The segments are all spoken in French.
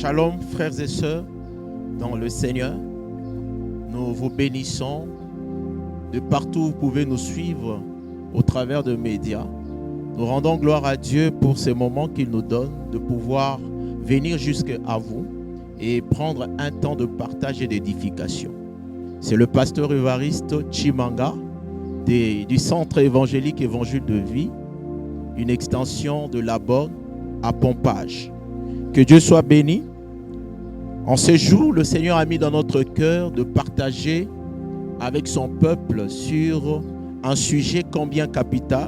Shalom frères et sœurs dans le Seigneur, nous vous bénissons de partout où vous pouvez nous suivre au travers de médias. Nous rendons gloire à Dieu pour ces moments qu'il nous donne de pouvoir venir jusqu'à vous et prendre un temps de partage et d'édification. C'est le pasteur Évariste Chimanga du Centre évangélique Évangile de Vie, une extension de la Bonne à Pompage. Que Dieu soit béni. En ce jour, le Seigneur a mis dans notre cœur de partager avec son peuple sur un sujet combien capital.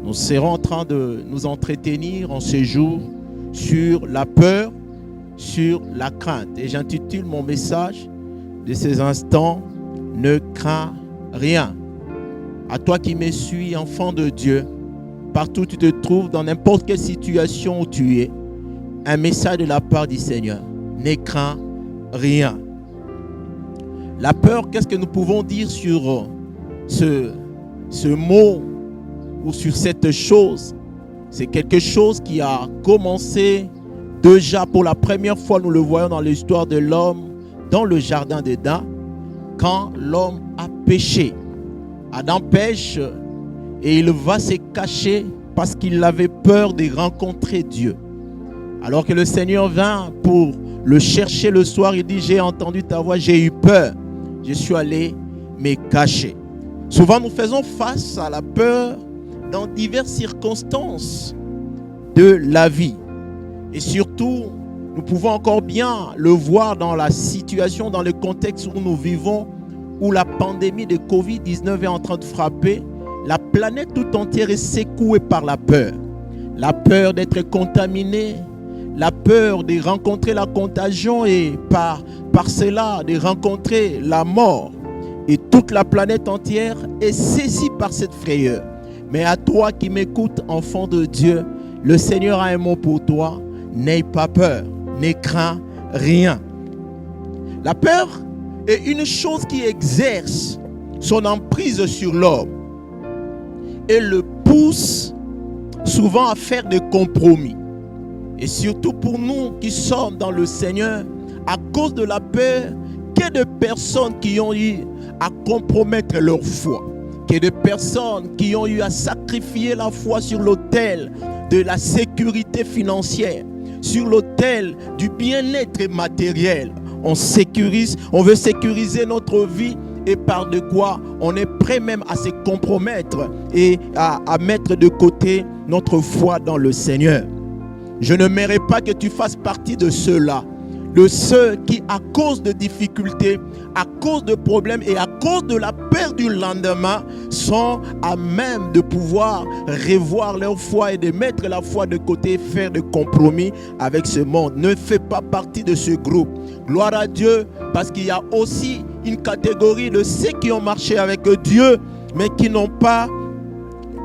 Nous serons en train de nous entretenir en ce jour sur la peur, sur la crainte. Et j'intitule mon message de ces instants « Ne crains rien ». À toi qui me suis, enfant de Dieu, partout où tu te trouves, dans n'importe quelle situation où tu es, un message de la part du Seigneur. Ne crains rien. La peur, qu'est-ce que nous pouvons dire sur ce mot ou sur cette chose? C'est quelque chose qui a commencé déjà pour la première fois, nous le voyons dans l'histoire de l'homme, dans le jardin d'Éden, quand l'homme a péché. Adam pêche et il va se cacher parce qu'il avait peur de rencontrer Dieu. Alors que le Seigneur vint pour le chercher le soir, il dit « J'ai entendu ta voix, j'ai eu peur. Je suis allé me cacher. » Souvent, nous faisons face à la peur dans diverses circonstances de la vie. Et surtout, nous pouvons encore bien le voir dans la situation, dans le contexte où nous vivons, où la pandémie de Covid-19 est en train de frapper. La planète tout entière est secouée par la peur. La peur d'être contaminé, la peur de rencontrer la contagion et par cela de rencontrer la mort. Et toute la planète entière est saisie par cette frayeur. Mais à toi qui m'écoutes, enfant de Dieu, le Seigneur a un mot pour toi. N'aie pas peur, ne crains rien. La peur est une chose qui exerce son emprise sur l'homme et le pousse souvent à faire des compromis. Et surtout pour nous qui sommes dans le Seigneur, à cause de la peur, qu'il y ait de personnes qui ont eu à compromettre leur foi, qu'il y ait de personnes qui ont eu à sacrifier la foi sur l'autel de la sécurité financière, sur l'autel du bien-être matériel. On veut sécuriser notre vie et par de quoi on est prêt même à se compromettre et à mettre de côté notre foi dans le Seigneur. Je ne mérite pas que tu fasses partie de ceux-là, de ceux qui, à cause de difficultés, à cause de problèmes et à cause de la peur du lendemain, sont à même de pouvoir revoir leur foi et de mettre la foi de côté et faire des compromis avec ce monde. Ne fais pas partie de ce groupe. Gloire à Dieu, parce qu'il y a aussi une catégorie de ceux qui ont marché avec Dieu, mais qui n'ont pas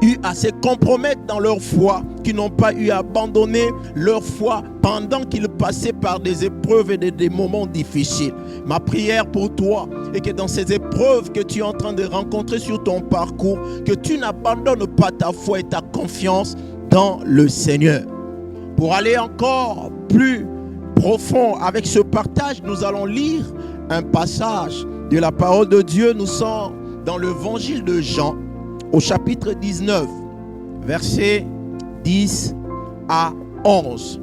eu à se compromettre dans leur foi, qui n'ont pas eu à abandonner leur foi pendant qu'ils passaient par des épreuves et des moments difficiles. Ma prière pour toi est que dans ces épreuves que tu es en train de rencontrer sur ton parcours, que tu n'abandonnes pas ta foi et ta confiance dans le Seigneur. Pour aller encore plus profond avec ce partage, nous allons lire un passage de la parole de Dieu. Nous sommes dans l'évangile de Jean, au chapitre 19, versets 10 à 11.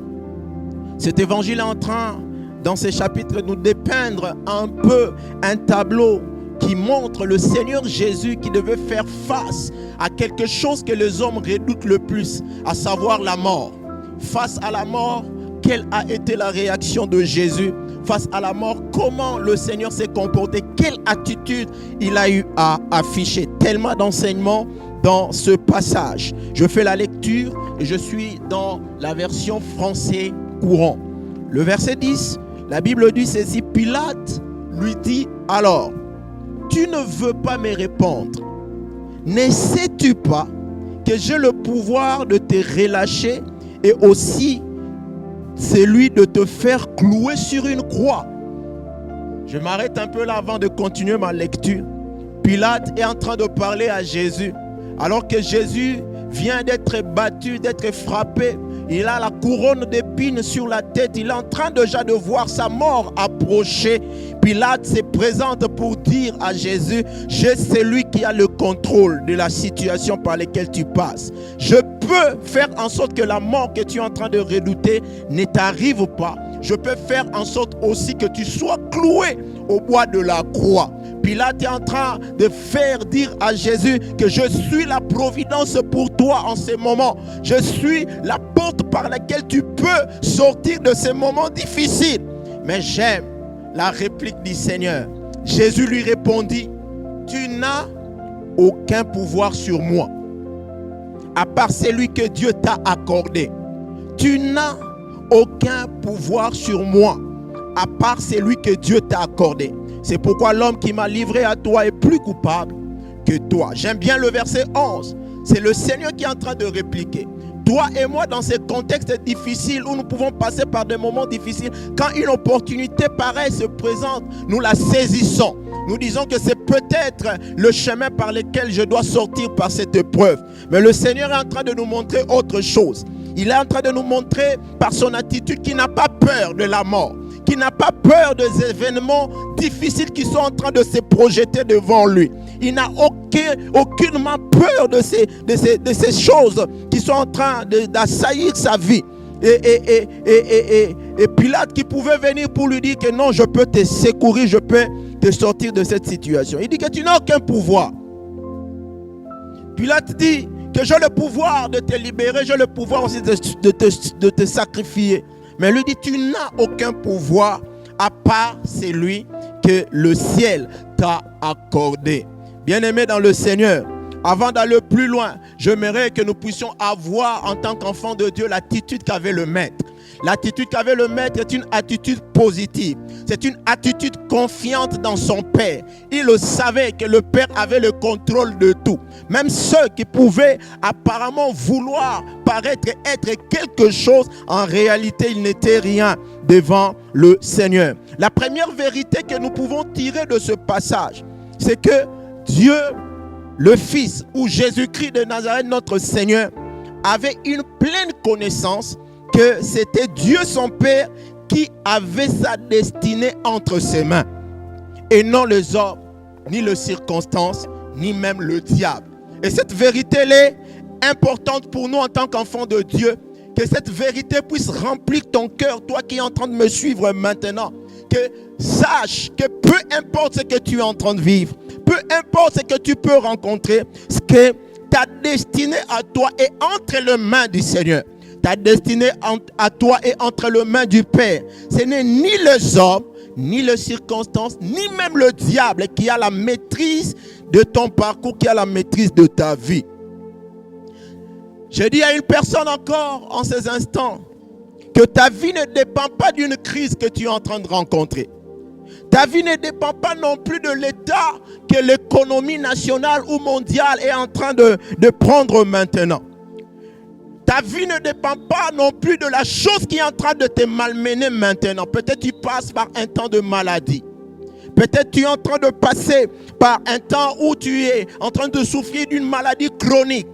Cet évangile est en train, dans ces chapitres, de nous dépeindre un peu un tableau qui montre le Seigneur Jésus qui devait faire face à quelque chose que les hommes redoutent le plus, à savoir la mort. Face à la mort, quelle a été la réaction de Jésus? Face à la mort, comment le Seigneur s'est comporté? Quelle attitude il a eu à afficher? Tellement d'enseignements dans ce passage. Je fais la lecture et je suis dans la version français courant. Le verset 10, la Bible dit ceci: Pilate lui dit alors, tu ne veux pas me répondre? Ne sais-tu pas que j'ai le pouvoir de te relâcher et aussi celui de te faire clouer sur une croix? Je m'arrête un peu là avant de continuer ma lecture. Pilate est en train de parler à Jésus, alors que Jésus vient d'être battu, d'être frappé. Il a la couronne d'épines sur la tête. Il est en train déjà de voir sa mort approcher. Pilate se présente pour dire à Jésus, je suis celui qui a le contrôle de la situation par laquelle tu passes. Je peux faire en sorte que la mort que tu es en train de redouter ne t'arrive pas. Je peux faire en sorte aussi que tu sois cloué au bois de la croix. Pilate est en train de faire dire à Jésus que je suis la providence pour toi en ces moments. Je suis la porte par laquelle tu peux sortir de ces moments difficiles. Mais j'aime la réplique du Seigneur. Jésus lui répondit, tu n'as aucun pouvoir sur moi, à part celui que Dieu t'a accordé. Tu n'as aucun pouvoir sur moi, à part celui que Dieu t'a accordé. C'est pourquoi l'homme qui m'a livré à toi est plus coupable que toi. J'aime bien le verset 11. C'est le Seigneur qui est en train de répliquer. Toi et moi, dans ces contextes difficiles où nous pouvons passer par des moments difficiles, quand une opportunité pareille se présente, nous la saisissons. Nous disons que c'est peut-être le chemin par lequel je dois sortir par cette épreuve. Mais le Seigneur est en train de nous montrer autre chose. Il est en train de nous montrer par son attitude qu'il n'a pas peur de la mort, qui n'a pas peur des événements difficiles qui sont en train de se projeter devant lui. Il n'a aucunement peur de ces choses qui sont en train d'assaillir sa vie. Et Pilate qui pouvait venir pour lui dire que non, je peux te secourir, je peux te sortir de cette situation. Il dit que tu n'as aucun pouvoir. Pilate dit que j'ai le pouvoir de te libérer, j'ai le pouvoir aussi de te sacrifier. Mais lui dit, tu n'as aucun pouvoir à part celui que le ciel t'a accordé. Bien-aimé dans le Seigneur, avant d'aller plus loin, j'aimerais que nous puissions avoir en tant qu'enfants de Dieu l'attitude qu'avait le Maître. L'attitude qu'avait le Maître est une attitude positive. C'est une attitude confiante dans son Père. Il le savait que le Père avait le contrôle de tout. Même ceux qui pouvaient apparemment vouloir paraître être quelque chose, en réalité, ils n'étaient rien devant le Seigneur. La première vérité que nous pouvons tirer de ce passage, c'est que Dieu, le Fils, ou Jésus-Christ de Nazareth, notre Seigneur, avait une pleine connaissance que c'était Dieu son Père qui avait sa destinée entre ses mains. Et non les hommes, ni les circonstances, ni même le diable. Et cette vérité elle est importante pour nous en tant qu'enfants de Dieu. Que cette vérité puisse remplir ton cœur, toi qui es en train de me suivre maintenant. Que sache que peu importe ce que tu es en train de vivre, peu importe ce que tu peux rencontrer, ce que ta destinée à toi est entre les mains du Seigneur. Ta destinée à toi est entre les mains du Père. Ce n'est ni les hommes, ni les circonstances, ni même le diable qui a la maîtrise de ton parcours, qui a la maîtrise de ta vie. Je dis à une personne encore en ces instants que ta vie ne dépend pas d'une crise que tu es en train de rencontrer. Ta vie ne dépend pas non plus de l'état que l'économie nationale ou mondiale est en train de prendre maintenant. Ta vie ne dépend pas non plus de la chose qui est en train de te malmener maintenant. Peut-être tu passes par un temps de maladie. Peut-être tu es en train de passer par un temps où tu es en train de souffrir d'une maladie chronique.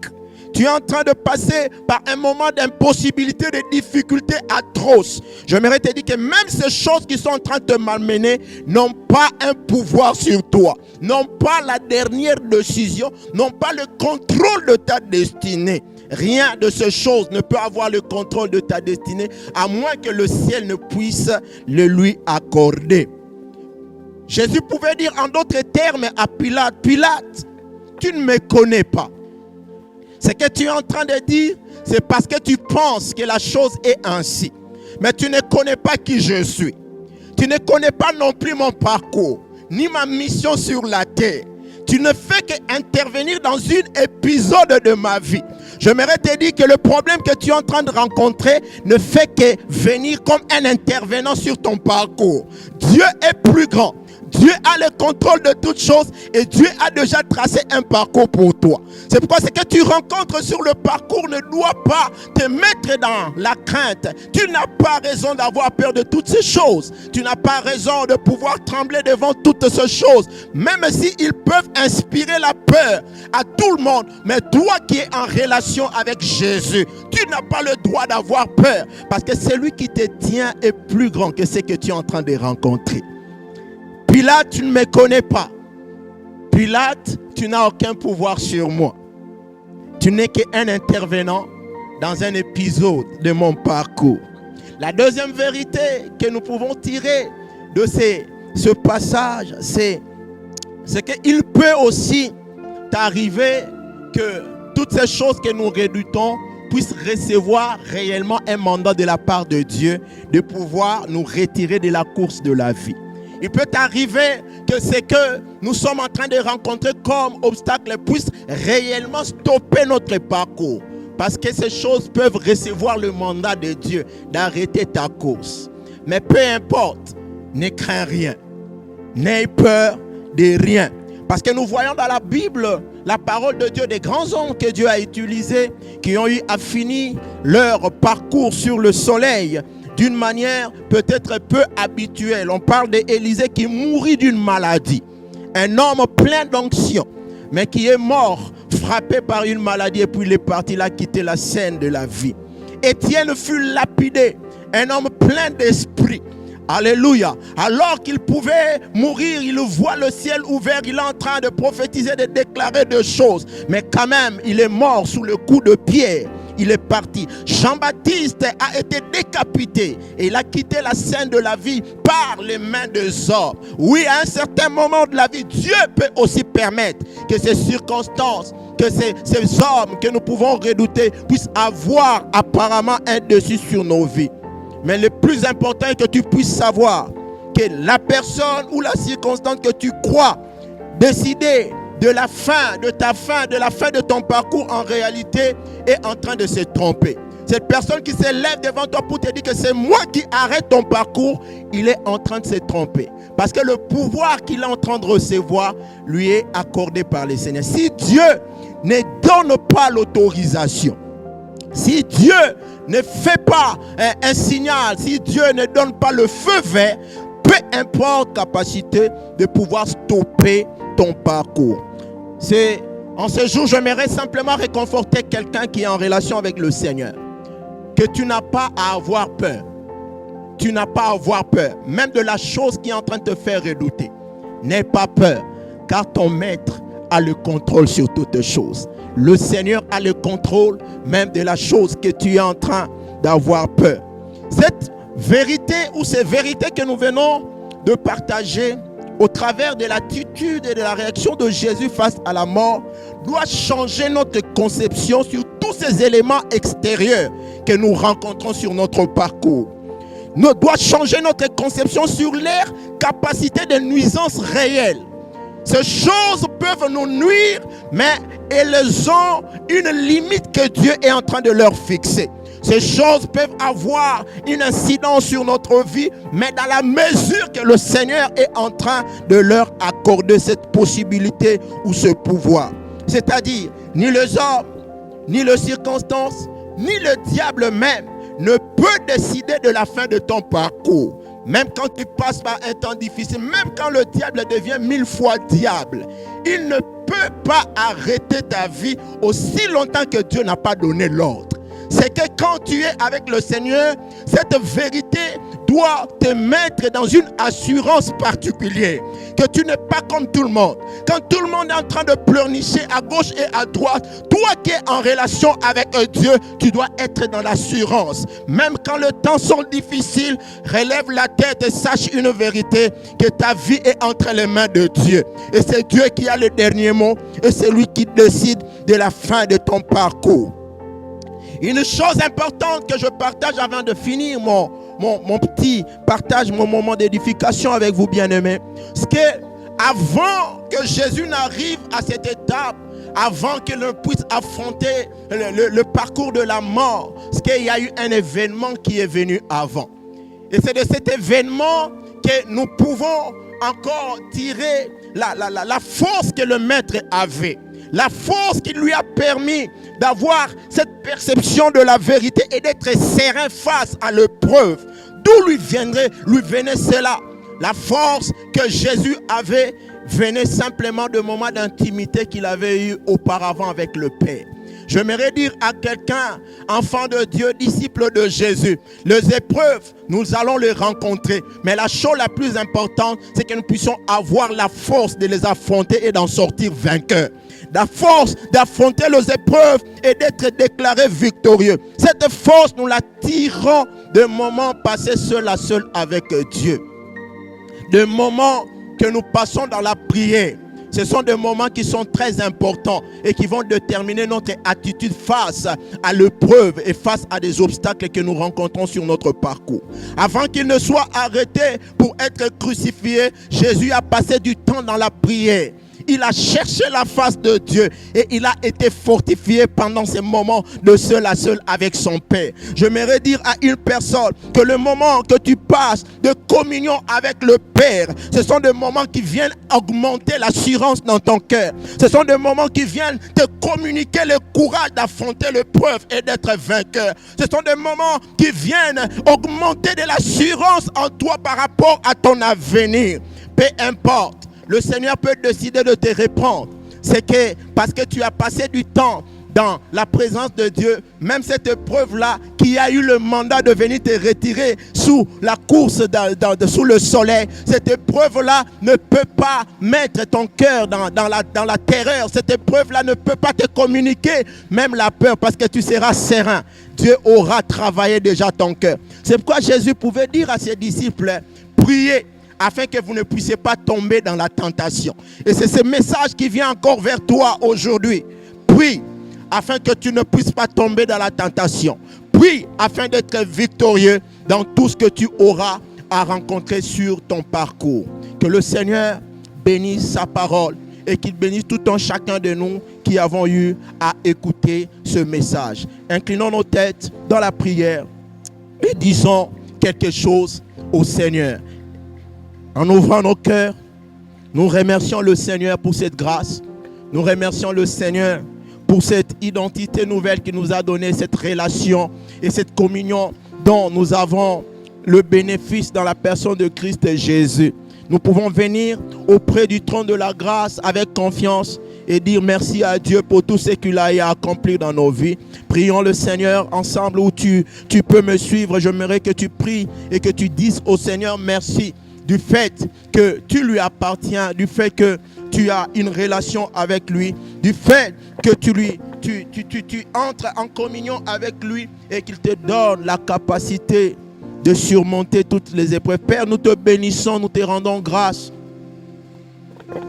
Tu es en train de passer par un moment d'impossibilité, de difficultés atroces. J'aimerais te dire que même ces choses qui sont en train de te malmener n'ont pas un pouvoir sur toi. N'ont pas la dernière décision, n'ont pas le contrôle de ta destinée. Rien de ces choses ne peut avoir le contrôle de ta destinée, à moins que le ciel ne puisse le lui accorder. Jésus pouvait dire en d'autres termes à Pilate, Pilate, tu ne me connais pas. Ce que tu es en train de dire, c'est parce que tu penses que la chose est ainsi. Mais tu ne connais pas qui je suis. Tu ne connais pas non plus mon parcours, ni ma mission sur la terre. Tu ne fais qu'intervenir dans un épisode de ma vie. J'aimerais te dire que le problème que tu es en train de rencontrer ne fait que venir comme un intervenant sur ton parcours. Dieu est plus grand. Dieu a le contrôle de toutes choses et Dieu a déjà tracé un parcours pour toi. C'est pourquoi ce que tu rencontres sur le parcours ne doit pas te mettre dans la crainte. Tu n'as pas raison d'avoir peur de toutes ces choses. Tu n'as pas raison de pouvoir trembler devant toutes ces choses, même s'ils peuvent inspirer la peur à tout le monde. Mais toi qui es en relation avec Jésus, tu n'as pas le droit d'avoir peur, parce que celui qui te tient est plus grand que ce que tu es en train de rencontrer. Pilate, tu ne me connais pas. Pilate, tu n'as aucun pouvoir sur moi. Tu n'es qu'un intervenant dans un épisode de mon parcours. La deuxième vérité que nous pouvons tirer de ce passage, c'est qu'il peut aussi t'arriver que toutes ces choses que nous redoutons puissent recevoir réellement un mandat de la part de Dieu de pouvoir nous retirer de la course de la vie. Il peut arriver que ce que nous sommes en train de rencontrer comme obstacle puisse réellement stopper notre parcours. Parce que ces choses peuvent recevoir le mandat de Dieu d'arrêter ta course. Mais peu importe, ne crains rien. N'aie peur de rien. Parce que nous voyons dans la Bible la parole de Dieu, des grands hommes que Dieu a utilisés, qui ont eu à finir leur parcours sur le soleil d'une manière peut-être peu habituelle. On parle d'Élisée qui mourit d'une maladie. Un homme plein d'onction, mais qui est mort, frappé par une maladie, et puis il est parti, il a quitté la scène de la vie. Étienne fut lapidé, un homme plein d'esprit. Alléluia. Alors qu'il pouvait mourir, il voit le ciel ouvert, il est en train de prophétiser, de déclarer des choses. Mais quand même, il est mort sous le coup de pierre. Il est parti. Jean-Baptiste a été décapité et il a quitté la scène de la vie par les mains des hommes. Oui, à un certain moment de la vie, Dieu peut aussi permettre que ces circonstances, que ces hommes que nous pouvons redouter puissent avoir apparemment un dessus sur nos vies. Mais le plus important est que tu puisses savoir que la personne ou la circonstance que tu crois décider de la fin de ta fin, de la fin de ton parcours, en réalité est en train de se tromper. Cette personne qui se lève devant toi pour te dire que c'est moi qui arrête ton parcours, il est en train de se tromper. Parce que le pouvoir qu'il est en train de recevoir lui est accordé par le Seigneur. Si Dieu ne donne pas l'autorisation, si Dieu ne fait pas un signal, si Dieu ne donne pas le feu vert, peu importe capacité de pouvoir stopper ton parcours. En ce jour, j'aimerais simplement réconforter quelqu'un qui est en relation avec le Seigneur. Que tu n'as pas à avoir peur. Tu n'as pas à avoir peur, même de la chose qui est en train de te faire redouter. N'aie pas peur, car ton maître a le contrôle sur toutes choses. Le Seigneur a le contrôle même de la chose que tu es en train d'avoir peur. Cette vérité ou ces vérités que nous venons de partager au travers de l'attitude et de la réaction de Jésus face à la mort doit changer notre conception sur tous ces éléments extérieurs que nous rencontrons sur notre parcours. Nous doit changer notre conception sur leur capacité de nuisance réelle. Ces choses peuvent nous nuire, mais elles ont une limite que Dieu est en train de leur fixer. Ces choses peuvent avoir une incidence sur notre vie, mais dans la mesure que le Seigneur est en train de leur accorder cette possibilité ou ce pouvoir. C'est-à-dire, ni les hommes, ni les circonstances, ni le diable même ne peut décider de la fin de ton parcours. Même quand tu passes par un temps difficile, même quand le diable devient 1000 fois diable, il ne peut pas arrêter ta vie aussi longtemps que Dieu n'a pas donné l'ordre. C'est que quand tu es avec le Seigneur, cette vérité doit te mettre dans une assurance particulière. Que tu n'es pas comme tout le monde. Quand tout le monde est en train de pleurnicher à gauche et à droite, toi qui es en relation avec Dieu, tu dois être dans l'assurance. Même quand le temps sont difficiles, relève la tête et sache une vérité, que ta vie est entre les mains de Dieu. Et c'est Dieu qui a le dernier mot et c'est lui qui décide de la fin de ton parcours. Une chose importante que je partage avant de finir mon petit partage, mon moment d'édification avec vous, bien-aimés, c'est que avant que Jésus n'arrive à cette étape, avant qu'il ne puisse affronter le parcours de la mort, c'est qu'il y a eu un événement qui est venu avant. Et c'est de cet événement que nous pouvons encore tirer la force que le maître avait. La force qui lui a permis d'avoir cette perception de la vérité et d'être serein face à l'épreuve. D'où lui venait cela? La force que Jésus avait venait simplement de moments d'intimité qu'il avait eu auparavant avec le Père. J'aimerais dire à quelqu'un, enfant de Dieu, disciple de Jésus, les épreuves, nous allons les rencontrer. Mais la chose la plus importante, c'est que nous puissions avoir la force de les affronter et d'en sortir vainqueurs. La force d'affronter les épreuves et d'être déclaré victorieux. Cette force, nous la tirons de moments passés seul à seul avec Dieu. De moments que nous passons dans la prière. Ce sont des moments qui sont très importants et qui vont déterminer notre attitude face à l'épreuve et face à des obstacles que nous rencontrons sur notre parcours. Avant qu'il ne soit arrêté pour être crucifié, Jésus a passé du temps dans la prière. Il a cherché la face de Dieu et il a été fortifié pendant ces moments de seul à seul avec son Père. J'aimerais dire à une personne que le moment que tu passes de communion avec le Père, ce sont des moments qui viennent augmenter l'assurance dans ton cœur. Ce sont des moments qui viennent te communiquer le courage d'affronter l'épreuve et d'être vainqueur. Ce sont des moments qui viennent augmenter de l'assurance en toi par rapport à ton avenir. Peu importe. Le Seigneur peut décider de te reprendre. C'est que parce que tu as passé du temps dans la présence de Dieu, même cette épreuve-là, qui a eu le mandat de venir te retirer sous la course, sous le soleil, cette épreuve-là ne peut pas mettre ton cœur dans la terreur. Cette épreuve-là ne peut pas te communiquer même la peur parce que tu seras serein. Dieu aura travaillé déjà ton cœur. C'est pourquoi Jésus pouvait dire à ses disciples, priez afin que vous ne puissiez pas tomber dans la tentation. Et c'est ce message qui vient encore vers toi aujourd'hui. Prie afin que tu ne puisses pas tomber dans la tentation. Prie afin d'être victorieux dans tout ce que tu auras à rencontrer sur ton parcours. Que le Seigneur bénisse sa parole et qu'il bénisse tout un chacun de nous qui avons eu à écouter ce message. Inclinons nos têtes dans la prière et disons quelque chose au Seigneur. En ouvrant nos cœurs, nous remercions le Seigneur pour cette grâce. Nous remercions le Seigneur pour cette identité nouvelle qu'il nous a donnée, cette relation et cette communion dont nous avons le bénéfice dans la personne de Christ Jésus. Nous pouvons venir auprès du trône de la grâce avec confiance et dire merci à Dieu pour tout ce qu'il a accompli dans nos vies. Prions le Seigneur ensemble où tu peux me suivre. J'aimerais que tu pries et que tu dises au Seigneur merci. Du fait que tu lui appartiens, du fait que tu as une relation avec lui, du fait que tu entres en communion avec lui et qu'il te donne la capacité de surmonter toutes les épreuves. Père, nous te bénissons, nous te rendons grâce.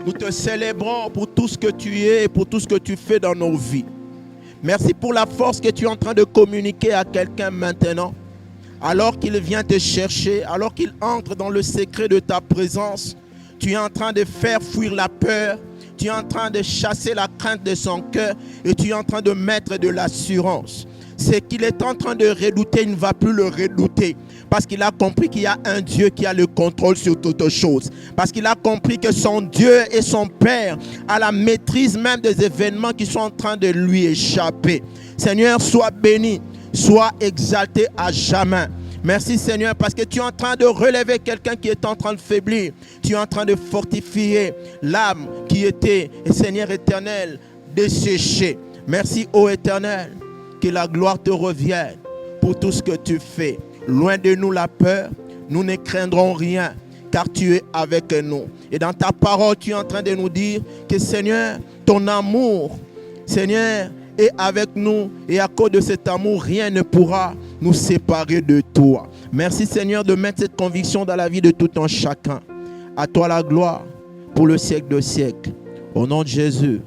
Nous te célébrons pour tout ce que tu es et pour tout ce que tu fais dans nos vies. Merci pour la force que tu es en train de communiquer à quelqu'un maintenant. Alors qu'il vient te chercher, alors qu'il entre dans le secret de ta présence, tu es en train de faire fuir la peur, tu es en train de chasser la crainte de son cœur et tu es en train de mettre de l'assurance. Ce qu'il est en train de redouter, il ne va plus le redouter parce qu'il a compris qu'il y a un Dieu qui a le contrôle sur toutes choses. Parce qu'il a compris que son Dieu et son Père a la maîtrise même des événements qui sont en train de lui échapper. Seigneur, sois béni. Sois exalté à jamais. Merci Seigneur parce que tu es en train de relever quelqu'un qui est en train de faiblir. Tu es en train de fortifier l'âme qui était, Seigneur éternel, desséchée. Merci ô Éternel, que la gloire te revienne pour tout ce que tu fais. Loin de nous la peur, nous ne craindrons rien car tu es avec nous. Et dans ta parole, tu es en train de nous dire que Seigneur, ton amour, Seigneur, et avec nous, et à cause de cet amour, rien ne pourra nous séparer de toi. Merci Seigneur de mettre cette conviction dans la vie de tout un chacun. À toi la gloire pour le siècle de siècles. Au nom de Jésus,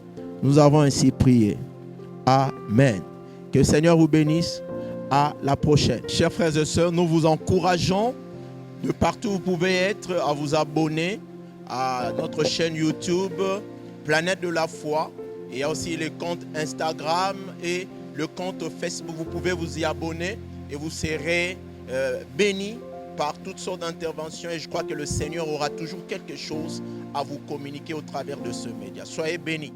nous avons ainsi prié. Amen. Que le Seigneur vous bénisse. À la prochaine. Chers frères et sœurs, nous vous encourageons de partout où vous pouvez être à vous abonner à notre chaîne YouTube Planète de la Foi. Il y a aussi les comptes Instagram et le compte Facebook. Vous pouvez vous y abonner et vous serez bénis par toutes sortes d'interventions et je crois que le Seigneur aura toujours quelque chose à vous communiquer au travers de ce média. Soyez bénis.